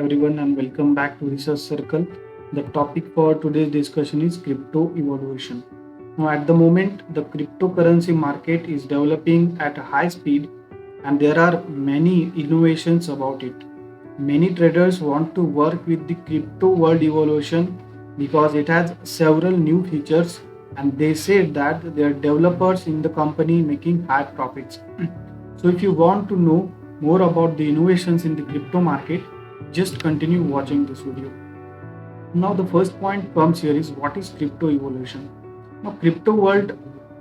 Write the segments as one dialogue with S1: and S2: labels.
S1: everyone, and welcome back to Research Circle. The topic for today's discussion is crypto evolution. Now, at the moment, the cryptocurrency market is developing at a high speed, and there are many innovations about it. Many traders want to work with the crypto world evolution because it has several new features, and they said that they are developers in the company making high profits. So, if you want to know more about the innovations in the crypto market, just continue watching this video. Now, the first point comes here is what is crypto evolution? Now, crypto world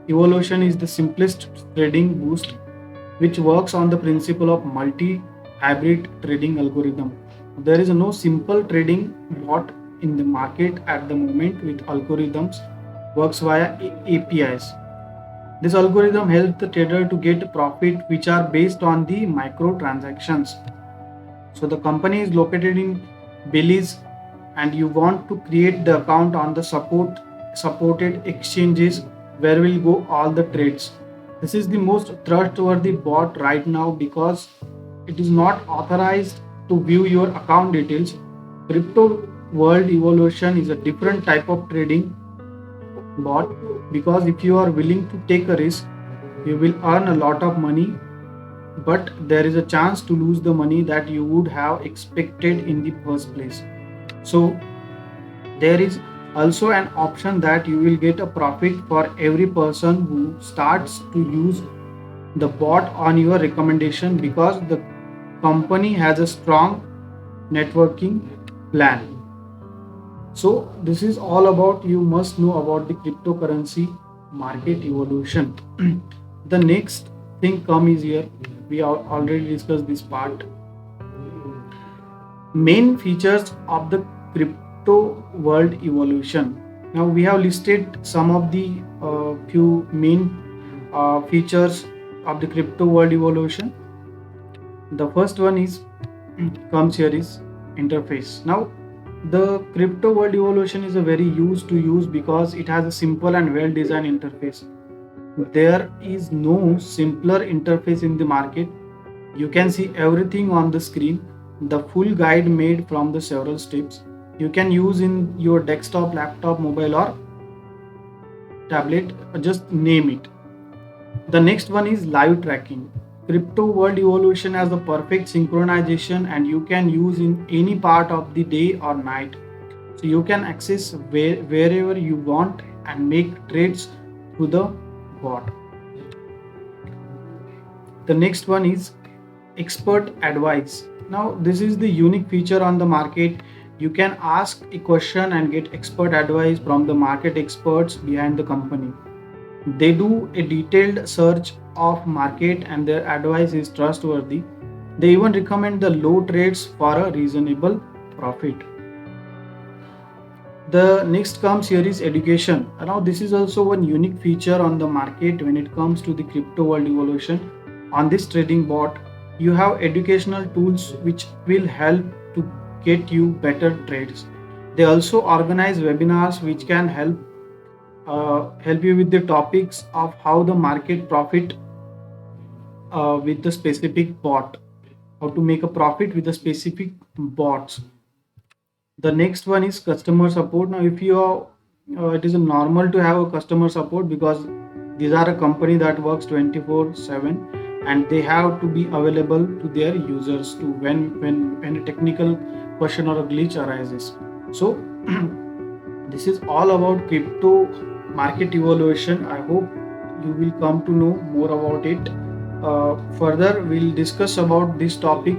S1: evolution is the simplest trading boost which works on the principle of multi hybrid trading algorithm. There is no simple trading bot in the market at the moment with algorithms works via APIs. This algorithm helps the trader to get profit which are based on the micro transactions. So the company is located in Belize and you want to create the account on the supported exchanges where will go all the trades. This is the most trustworthy bot right now because it is not authorized to view your account details. Crypto world evolution is a different type of trading bot because if you are willing to take a risk, you will earn a lot of money, but there is a chance to lose the money that you would have expected in the first place. So there is also an option that you will get a profit for every person who starts to use the bot on your recommendation because the company has a strong networking plan. So this is all about you must know about the cryptocurrency market evolution. The next thing come is here. We have already discussed this part. Main features of the crypto world evolution. Now we have listed some of the few main features of the crypto world evolution. The first one is comes here is interface. Now the crypto world evolution is a very used to use because it has a simple and well designed interface. There is no simpler interface in the market. You can see everything on the screen. The full guide made from the several steps you can use in your desktop, laptop, mobile or tablet, just name it. The next one is live tracking. Crypto world evolution has a perfect synchronization and you can use in any part of the day or night. So you can access wherever you want and make trades through the bot. The next one is expert advice. Now this is the unique feature on the market. You can ask a question and get expert advice from the market experts behind the company. They do a detailed search of market and their advice is trustworthy. They even recommend the low trades for a reasonable profit. The next comes here is education. Now this is also one unique feature on the market when it comes to the crypto world evolution. On this trading bot, you have educational tools which will help to get you better trades. They also organize webinars which can help you with the topics of how the market profit with the specific bot, how to make a profit with the specific bots. The next one is customer support. Now if you are it is normal to have a customer support because these are a company that works 24/7 and they have to be available to their users to when a technical question or a glitch arises. So this is all about crypto market evolution. I hope you will come to know more about it. Further, we'll discuss about this topic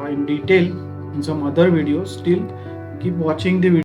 S1: in detail in some other videos. Still, keep watching the video.